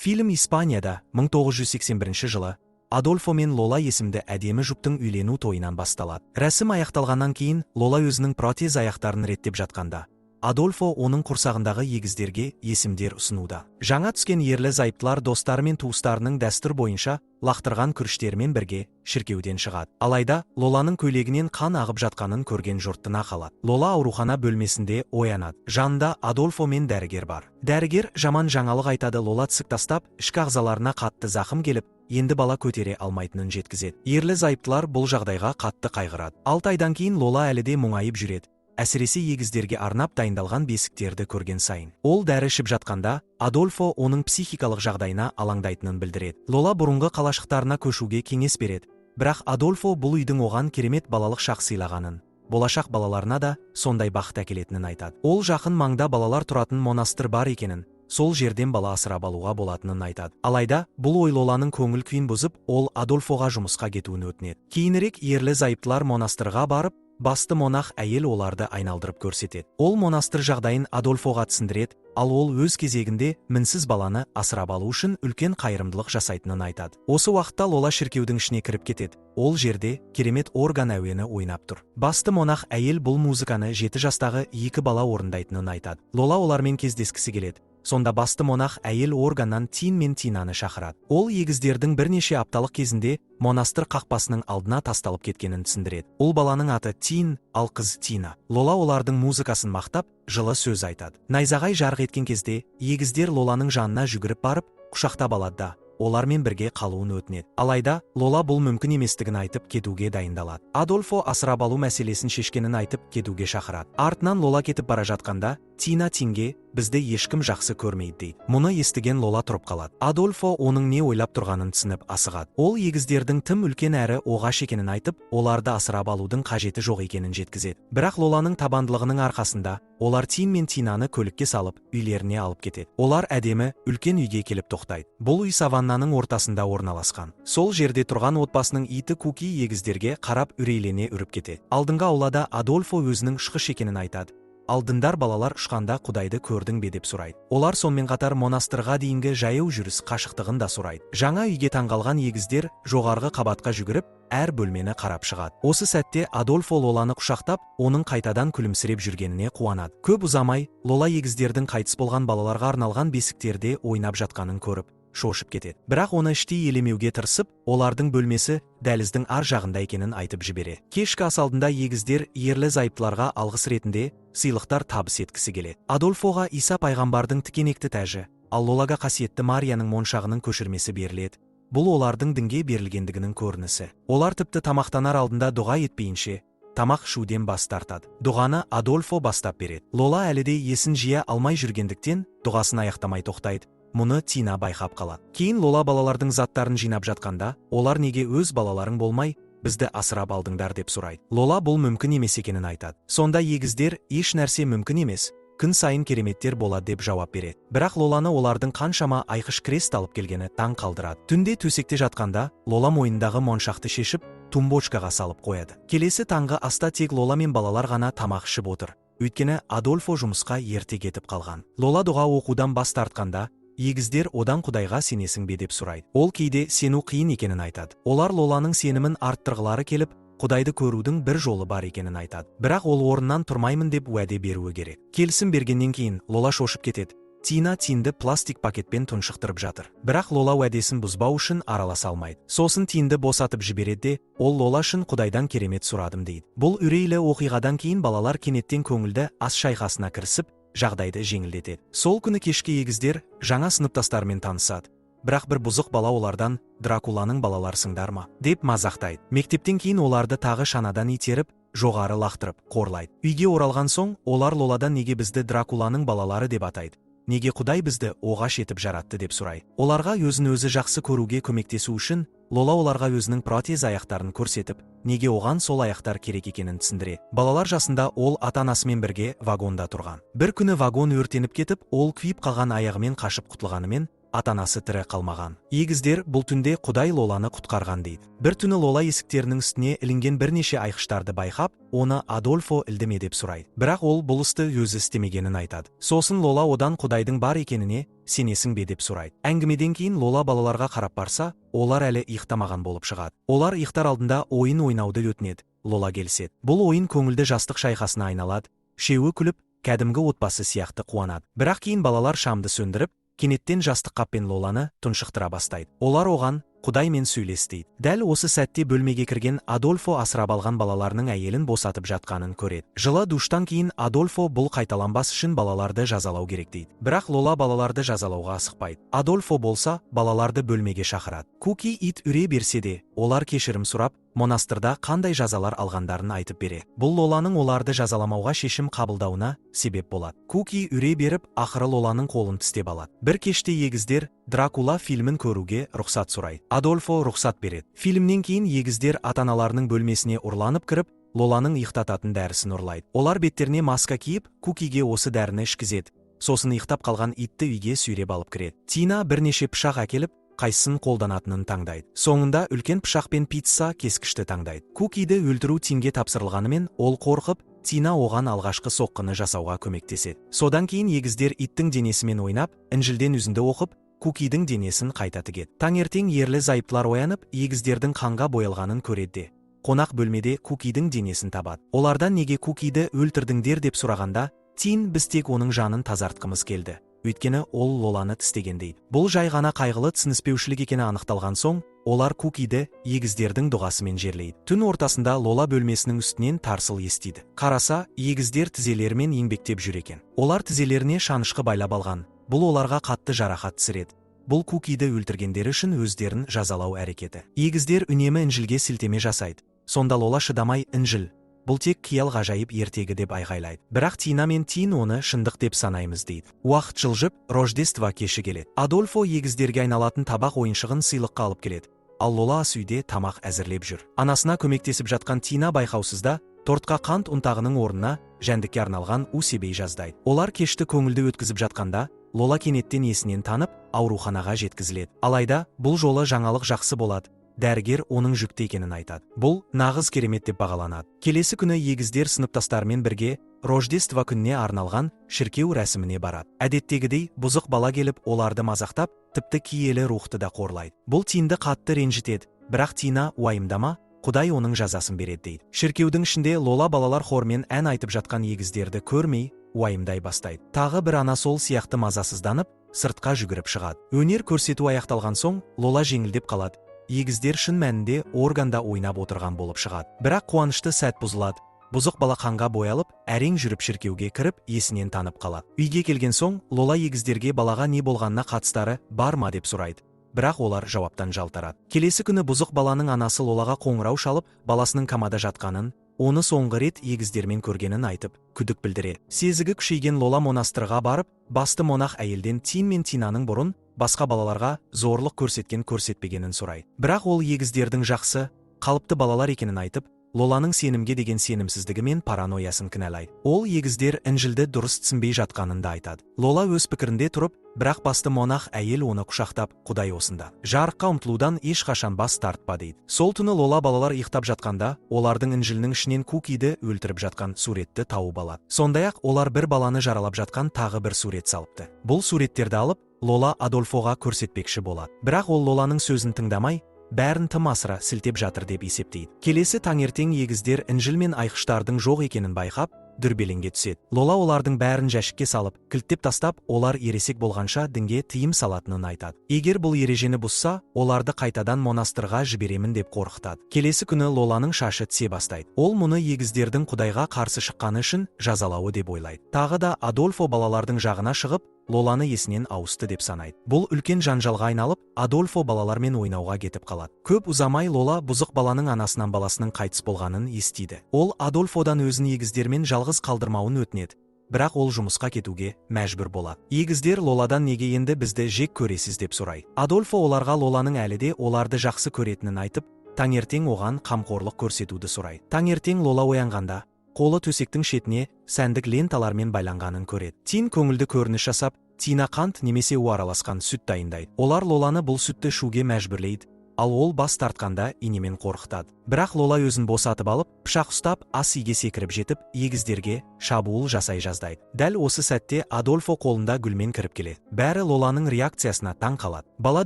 Фильм Испанияда 1981 жылы Адольфо мен Лола есімді әдемі жұптың үйлену тойынан басталады. Рәсім аяқталғаннан кейін Лола өзінің протез аяқтарын реттеп жатқанда, Адольфо оның құрсағындағы егіздерге есімдер ұсынуда. Жаңа түскен ерлі зайыптылар достары мен туыстарының дәстүр бойынша лақтырған күріштермен бірге шіркеуден шығады. Алайда Лоланың көйлегінен қан ағып жатқанын көрген жұрт тына қалады. Лола аурухана бөлмесінде оянады. Жанында Адольфо мен дәрігер бар. Дәрігер жаман жаңалық айтады. Лола тісік тастап, ішкі ағзаларына қатты зақым келіп, енді бала көтере алмайтынын жеткізеді. Ерлі зайыптылар бұл жағдайға қатты қайғырады. 6 айдан кейін Лола әлі де мұңайып жүреді. Әсіресе егіздерге арнап дайындалған бесіктерді көрген сайын. Ол дәрі ішіп жатқанда, Адольфо оның психикалық жағдайына алаңдайтынын білдіреді. Лола бұрынғы қалашықтарына көшуге кеңес береді. Бірақ Адольфо бұл үйдің оған керемет балалық шақ сыйлағанын, болашақ балаларына да сондай бақыт әкелетінін айтады. Ол жақын маңда балалар тұратын монастыр бар екенін, сол жерден бала асырап алуға болатынын айтады. Алайда, бұл ой Лоланың көңіл күйін бұзып, ол Адольфоға жұмысқа кетуін өтінеді. Кейінірек ерлі зайыптылар монастырға барып, басты монах әйел оларды айналдырып көрсетеді. Ол монастыр жағдайын Адольфоға түсіндіреді, ал ол өз кезегінде мінсіз баланы асырап алу үшін үлкен қайырымдылық жасайтынын айтады. Осы уақытта Лола шіркеудің ішіне кіріп кетеді. Ол жерде керемет орган әуені ойнап тұр. Басты монах әйел бұл музыканы 7 жастағы 2 бала орындайтынын айтады. Лола олармен кездескісі келеді. Сонда басты монах әйел органнан Тин мен Тинаны шақырады. Ол егіздердің бірнеше апталық кезінде монастыр қақпасының алдына тасталып кеткенін түсіндіреді. Ол баланың аты Тин, ал қыз Тина. Лола олардың музыкасын мақтап, жылы сөз айтады. Найзағай жарық еткен кезде, егіздер Лоланың жанына жүгіріп барып, құшақтап алады да, олармен бірге қалуын өтінеді. Алайда, Лола бұл мүмкін еместігін айтып кетуге дайындалады. Адольфо асырап алу мәселесін шешкенін айтып кетуге шақырады. Артынан Лола кетіп бара жатқанда, Тина Тинге бізді ешкім жақсы көрмейді дейді. Мұны естіген Лола тұрып қалады. Адольфо оның не ойлап тұрғанын түсініп асығады. Ол егіздердің тым үлкен әрі оғаш екенін айтып, оларды асырап алудың қажеті жоқ екенін жеткізеді. Бірақ Лоланың табандылығының арқасында, олар Тин мен Тинаны көлікке салып, үйлеріне алып кетеді. Олар әдемі, үлкен үйге келіп тоқтайды. Бұл үй саваннаның ортасында орналасқан. Сол жерде тұрған отбасының иті Куки егіздерге қарап үрейлене үріп кетеді. Алдыңғы аулада Адольфо өзінің ұшқыш екенін айтады. Алдындар балалар ұшқанда Құдайды көрдің бе деп сұрайды. Олар сонымен қатар монастырға дейінгі жаяу жүріс қашықтығын да сұрайды. Жаңа үйге таңғалған егіздер жоғарғы қабатқа жүгіріп, әр бөлмені қарап шығады. Осы сәтте Адольфо Лоланы құшақтап, оның қайтадан күлімсіреп жүргеніне қуанады. Көп ұзамай, Лола егіздердің қайтыс болған балаларға арналған бесіктерде ойнап жатқанын көріп, шошып кетеді. Бірақ оны іштей елемеуге тырысып, олардың бөлмесі дәліздің ар жағында екенін айтып жібереді. Кешкі ас алдында егіздер ерлі зайыптыларға алғыс ретінде сыйлықтар табыс еткісі келеді. Адольфоға Иса пайғамбардың тікенекті тәжі, ал Лолаға қасиетті Марияның моншағының көшірмесі беріледі. Бұл олардың дінге берілгендігінің көрінісі. Олар тіпті тамақтанар алдында дұға етпейінше, тамақ ішуден бас тартады. Дұғаны Адольфо бастап береді. Лола әлі де есін жия алмай жүргендіктен дұғасын аяқтамай тоқтайды. Мұны Тина байқап қалады. Кейін Лола балалардың заттарын жинап жатқанда, олар неге өз балаларың болмай, бізді асырап алдыңдар деп сұрайды. Лола бұл мүмкін емес екенін айтады. Сонда егіздер еш нәрсе мүмкін емес, күн сайын кереметтер болады деп жауап береді. Бірақ Лоланы олардың қаншама айқыш крест алып келгені таң қалдырады. Түнде төсекте жатқанда, Лола мойнындағы моншақты шешіп, тумбочкаға салып қояды. Келесі таңғы аста тек Лола мен балалар ғана тамақ ішіп отыр. Өйткені Адольфо жұмысқа ерте кетіп қалған. Лола дұға оқудан бас тартқанда, егіздер одан Құдайға сенесің бе деп сұрайды. Ол кейде сену қиын екенін айтады. Олар Лоланың сенімін арттырғылары келіп, Құдайды көрудің бір жолы бар екенін айтады. Бірақ ол орнынан тұрмаймын деп уәде беруі керек. Келісім бергеннен кейін Лола шошып кетеді. Тина Тинді пластик пакетпен тұншықтырып жатыр. Бірақ Лола уәдесін бұзбау үшін араласа алмайды. Сосын Тинді босатып жібереді, ол Лола үшін Құдайдан керемет сұрадым дейді. Бұл үрейлі оқиғадан кейін балалар кенеттен көңілді ас шайқасына кірісіп, жағдайды жеңілдетеді. Сол күні кешке егіздер жаңа сыныптастармен танысады. Бірақ бір бұзық бала олардан Дракуланың балаларсыңдар ма деп мазақтайды. Мектептен кейін оларды тағы шанадан итеріп, жоғары лақтырып, қорлайды. Үйге оралған соң, олар Лоладан неге бізді Дракуланың балалары деп атайды. Неге Құдай бізді оғаш етіп жаратты деп сұрайды. Оларға өзін өзі жақсы көруге көмектесу үшін, Лола оларға өзінің протез аяқтарын көрсетіп, неге оған сол аяқтар керек екенін түсіндіреді. Балалар жасында ол ата-анасымен бірге вагонда тұрған. Бір күні вагон өртеніп кетіп, ол күйіп қалған аяғымен қашып құтылғанымен, ата-анасы тірі қалмаған. Егіздер бұл түнде Құдай Лоланы құтқарған дейді. Бір түні Лола есіктерінің үстіне ілінген бірнеше айқыштарды байқап, оны Адольфо ілдіме деп сұрайды. Бірақ ол бұл істі өзі істемегенін айтады. Сосын Лола одан Құдайдың бар екеніне сенесің бе деп сұрайды. Әңгімеден кейін Лола балаларға қарап барса, олар әлі ұйықтамаған болып шығады. Олар ұйықтар алдында ойын ойнауды өтінеді. Лола келіседі. Бұл ойын көңілді жастық шайқасына айналады. Шеуі күліп, кәдімгі отбасы сияқты қуанады. Бірақ кейін балалар шамды сөндіріп, кенеттен жастық қаппен Лоланы тұншықтыра бастайды. Олар оған Құдаймен сөйлес дейді. Дәл осы сәтте бөлмеге кірген Адольфо асырап алған балаларының әйелін босатып жатқанын көреді. Жылы душтан кейін Адольфо бұл қайталанбас үшін балаларды жазалау керек дейді. Бірақ Лола балаларды жазалауға асықпайды. Адольфо болса балаларды бөлмеге шақырады. Куки ит үре берсе де, олар кешірім сұрап, монастырда қандай жазалар алғандарын айтып береді. Бұл Лоланың оларды жазаламауға шешім қабылдауына себеп болады. Куки үре беріп, ақыры Лоланың қолын тістеп алады. Бір кеште егіздер Дракула фильмін көруге рұқсат сұрайды. Адольфо рұқсат береді. Фильмнен кейін егіздер ата-аналарының бөлмесіне ұрланып кіріп, Лоланың ұйықтататын дәрісін ұрлайды. Олар беттеріне маска киіп, Кукиге осы дәріні ішкізеді. Сосын ұйықтап қалған итті үйге сүйреп алып кіреді. Тина бірнеше пышақ әкеліп, қайсысын қолданатынын таңдайды. Соңында үлкен пышақ пен пицца кескішті таңдайды. Кукиді өлтіру Тинге тапсырылғанымен, ол қорқып, Тина оған алғашқы соққыны жасауға көмектеседі. Содан кейін егіздер иттің денесімен ойнап, Інжілден үзінді оқып, Кукидің денесін қайта тігеді. Таңертең ерлі зайыптылар оянып, егіздердің қанға боялғанын көреді. Қонақ бөлмеде Кукидің денесін табады. Олардан неге Кукиді өлтірдіңдер деп сұрағанда, Тин біз тек оның жанын тазартқымыз келді. Өйткені ол Лоланы тістеген дейді. Бұл жай ғана қайғылы түсініспеушілік екені анықталған соң, олар Кукиді егіздердің дұғасымен жерлейді. Түн ортасында Лола бөлмесінің үстінен тарсыл естиді. Қараса, егіздер тізелерімен еңбектеп жүр екен. Олар тізелеріне шанышқы байлап алған. Бұл оларға қатты жарақат түсіреді. Бұл Кукиді өлтіргендері үшін өздерін жазалау әрекеті. Егіздер үнемі Інжілге сілтеме жасайды. Сонда Лола шыдамай, Інжіл, бұл тек қиял ғажайып ертегі деп айғайлайды. Бірақ Тина мен Тин оны шындық деп санаймыз дейді. Уақыт жылжып, Рождество кеші келеді. Адольфо егіздерге айналатын табақ ойыншығын сыйлыққа алып келеді. Ал Лола ас үйде тамақ әзірлеп жүр. Анасына көмектесіп жатқан Тина байқаусызда тортқа қант ұнтағының орнына жәндікке арналған усебей жаздайды. Олар кешті көңілді өткізіп жатқанда, Лола кенеттен есінен танып, ауруханаға жеткізіледі. Алайда, бұл жолы жаңалық жақсы болады. Дәрігер оның жүкті екенін айтады. Бұл нағыз керемет деп бағаланады. Келесі күні егіздер сыныптастарымен бірге Рождество күніне арналған шіркеу рәсіміне барады. Әдеттегідей, бұзық бала келіп, оларды мазақтап, тіпті киелі рухты да қорлайды. Бұл Тинді қатты ренжітеді, бірақ Тина уайымдама, Құдай оның жазасын береді дейді. Шіркеудің ішінде Лола балалар хормен ән айтып жатқан егіздерді көрмей, уайымдай бастайды. Тағы бір ана сол сияқты мазасызданып, сыртқа жүгіріп шығады. Өнер көрсету аяқталған соң, Лола жеңілдеп қалады. Егіздер шын мәнінде органда ойнап отырған болып шығады. Бірақ қуанышты сәт бұзылады. Бұзық бала қанға боялып, әрең жүріп шіркеуге кіріп, есінен танып қалады. Үйге келген соң, Лола егіздерге балаға не болғанына қатыстары бар ма деп сұрайды. Бірақ олар жауаптан жалтарады. Келесі күні бұзық баланың анасы Лолаға қоңырау шалып, баласының комада жатқанын, оны соңғы рет егіздермен көргенін айтып, күдік білдіреді. Сезігі күшейген Лола монастырға барып, басты монах әйелден Тин мен Тинаның бұрын басқа балаларға зорлық көрсетпегенін сұрайды. Бірақ ол егіздердің жақсы, қалыпты балалар екенін айтып, Лоланың сенімге деген сенімсіздігі мен параноясын кінәлайды. Ол егіздер Інжілді дұрыс түсінбей жатқанын да айтады. Лола өз пікірінде тұрып, бірақ басты монах әйел оны құшақтап, Құдай осында. Жарыққа ұмтылудан ешқашан бас тартпа дейді. Сол түні Лола балалар ұйықтап жатқанда, олардың Інжілінің ішінен Кукиді өлтіріп жатқан суретті тауып алады. Сондай-ақ олар бір баланы жаралап жатқан тағы бір сурет салыпты. Бұл суреттерді алып, Лола Адольфоға көрсетпекші болады. Бірақ ол Лоланың сөзін тыңдамай, бәрін тым асыра сілтеп жатыр деп есептейді. Келесі таңертең егіздер Інжіл мен айқыштардың жоқ екенін байқап, дүрбелеңге түседі. Лола олардың бәрін жәшікке салып, кілттеп тастап, олар ересек болғанша дінге тыйым салатынын айтады. Егер бұл ережені бұзса, оларды қайтадан монастырға жіберемін деп қорқытады. Келесі күні Лоланың шашы тісе бастайды. Ол мұны егіздердің Құдайға қарсы шыққаны үшін жазалауы деп ойлайды. Тағы да Адольфо балалардың жағына шығып, Лоланы есінен ауысты деп санайды. Бұл үлкен жанжалға айналып, Адольфо балалармен ойнауға кетіп қалады. Көп ұзамай Лола бұзық баланың анасынан баласының қайтыс болғанын естиді. Ол Адольфодан өзін егіздермен жалғыз қалдырмауын өтінеді. Бірақ ол жұмысқа кетуге мәжбүр болады. Егіздер Лоладан неге енді бізді жек көресіз деп сұрайды. Адольфо оларға Лоланың әлі де оларды жақсы көретінін айтып, таңертең оған қамқорлық көрсетуді сұрайды. Таңертең Лола оянғанда, қолы төсектің шетіне сәндік ленталармен байланғанын көреді. Тин көңілді көрініс жасап, Тина қант немесе у араласқан сүт дайындайды. Олар Лоланы бұл сүтті ішуге мәжбүрлейді, ал ол бас тартқанда инемен қорқытады. Бірақ Лола өзін босатып алып, пышақ ұстап, ас үйге секіріп жетіп, егіздерге шабуыл жасай жаздайды. Дәл осы сәтте Адольфо қолында гүлмен кіріп келеді. Бәрі Лоланың реакциясына таң қалады. Бала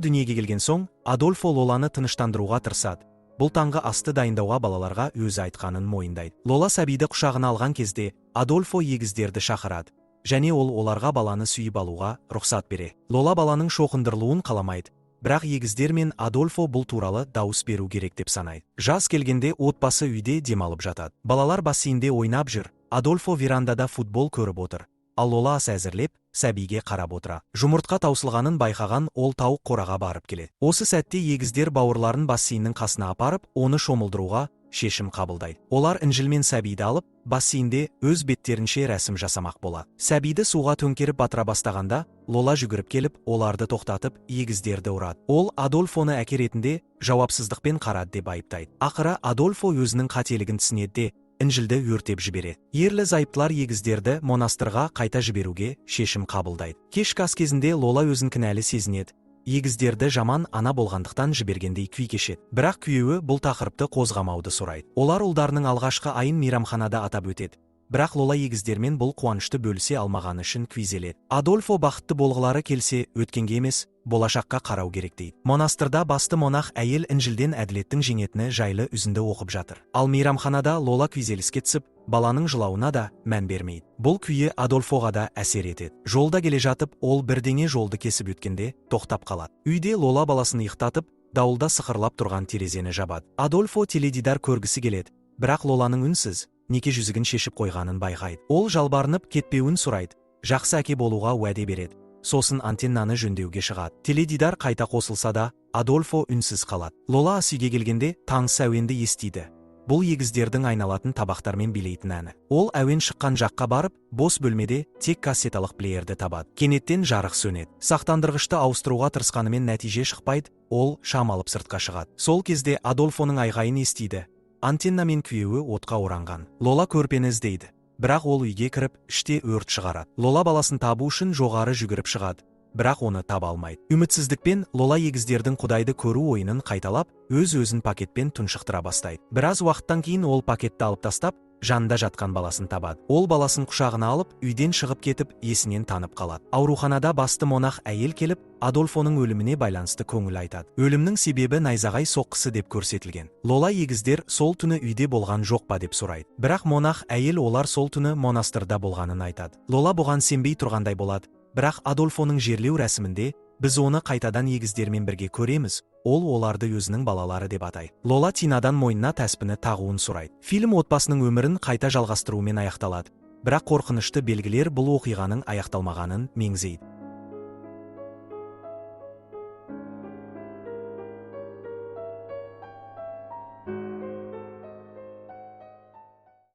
дүниеге келген соң, Адольфо Лоланы тыныштандыруға тырысады. Бұл таңғы асты дайындауға балаларға өзі айтқанын мойындайды. Лола сәбиді құшағына алған кезде Адольфо егіздерді шақырады, және ол оларға баланы сүйіп алуға рұқсат береді. Лола баланың шоқындырылуын қаламайды, бірақ егіздер мен Адольфо бұл туралы дауыс беру керек деп санайды. Жаз келгенде отбасы үйде демалып жатады. Балалар бассейнде ойнап жүр, Адольфо верандада футбол көріп отыр, ал Лола ас әзірлеп, сәбиге қарап отыра. Жұмыртқа таусылғанын байқаған ол тауық қораға барып келеді. Осы сәтте егіздер бауырларын бассейннің қасына апарып, оны шомылдыруға шешім қабылдайды. Олар Інжіл мен сәбиді алып, бассейнде өз беттерінше рәсім жасамақ болады. Сәбиді суға төңкеріп батыра бастағанда, Лола жүгіріп келіп, оларды тоқтатып, егіздерді ұрады. Ол Адольфоны әке ретінде жауапсыздықпен қарады деп айыптайды. Ақыры Адольфо өзінің қателігін түсінеді де Інжілді өртеп жібереді. Ерлі зайыптылар егіздерді монастырға қайта жіберуге шешім қабылдайды. Кешкі ас кезінде Лола өзін кінәлі сезінеді. Егіздерді жаман ана болғандықтан жібергендей күй кешеді. Бірақ күйеуі бұл тақырыпты қозғамауды сұрайды. Олар ұлдарының алғашқы айын мейрамханада атап өтеді. Бірақ Лола егіздермен бұл қуанышты бөлісе алмағаны үшін күйзеледі. Адольфо бақытты болғылары келсе, өткенге емес, болашаққа қарау керек дейді. Монастырда басты монах әйел Інжілден әділеттің жеңетіні жайлы үзінді оқып жатыр. Ал мейрамханада Лола күйзеліске түсіп, баланың жылауына да мән бермейді. Бұл күйі Адольфоға да әсер етеді. Жолда келе жатып, ол бірдеңе жолды кесіп өткенде тоқтап қалады. Үйде Лола баласын ұйықтатып, дауылда сықырлап тұрған терезені жабады. Адольфо теледидар көргісі келеді, бірақ Лоланың үнсіз неке жүзігін шешіп қойғанын байқайды. Ол жалбарынып кетпеуін сұрайды, жақсы әке болуға уәде береді. Сосын антеннаны жөндеуге шығады. Теледидар қайта қосылса да, Адольфо үнсіз қалады. Лола ас үйге келгенде таңсыз әуенді естиді. Бұл егіздердің айналатын табақтармен билейтін әні. Ол әуен шыққан жаққа барып, бос бөлмеде тек кассеталық плеерді табады. Кенеттен жарық сөнеді. Сақтандырғышты ауыстыруға тырысқанымен нәтиже шықпайды, ол шам алып сыртқа шығады. Сол кезде Адольфоның айғайын естиді. Антенна мен күйеуі отқа оранған. Лола көрпені іздейді. Бірақ ол үйге кіріп, іште өрт шығарады. Лола баласын табу үшін жоғары жүгіріп шығады, бірақ оны таба алмайды. Үмітсіздікпен Лола егіздердің Құдайды көру ойынын қайталап, өз-өзін пакетпен тұншықтыра бастайды. Біраз уақыттан кейін ол пакетті алып тастап, жанында жатқан баласын табады. Ол баласын құшағына алып, үйден шығып кетіп, есінен танып қалады. Ауруханада басты монах әйел келіп, Адольфоның өліміне байланысты көңіл айтады. Өлімнің себебі найзағай соққысы деп көрсетілген. Лола егіздер сол түні үйде болған жоқ па деп сұрайды. Бірақ монах әйел олар сол түні монастырда болғанын айтады. Лола бұған сенбей тұрғандай болады. Бірақ Адольфоның жерлеу рәсімінде біз оны қайтадан егіздермен бірге көреміз. Ол оларды өзінің балалары деп атайды. Лола Тинадан мойнына тәспіні тағуын сұрайды. Фильм отбасының өмірін қайта жалғастырумен аяқталады. Бірақ қорқынышты белгілер бұл оқиғаның аяқталмағанын меңзейді.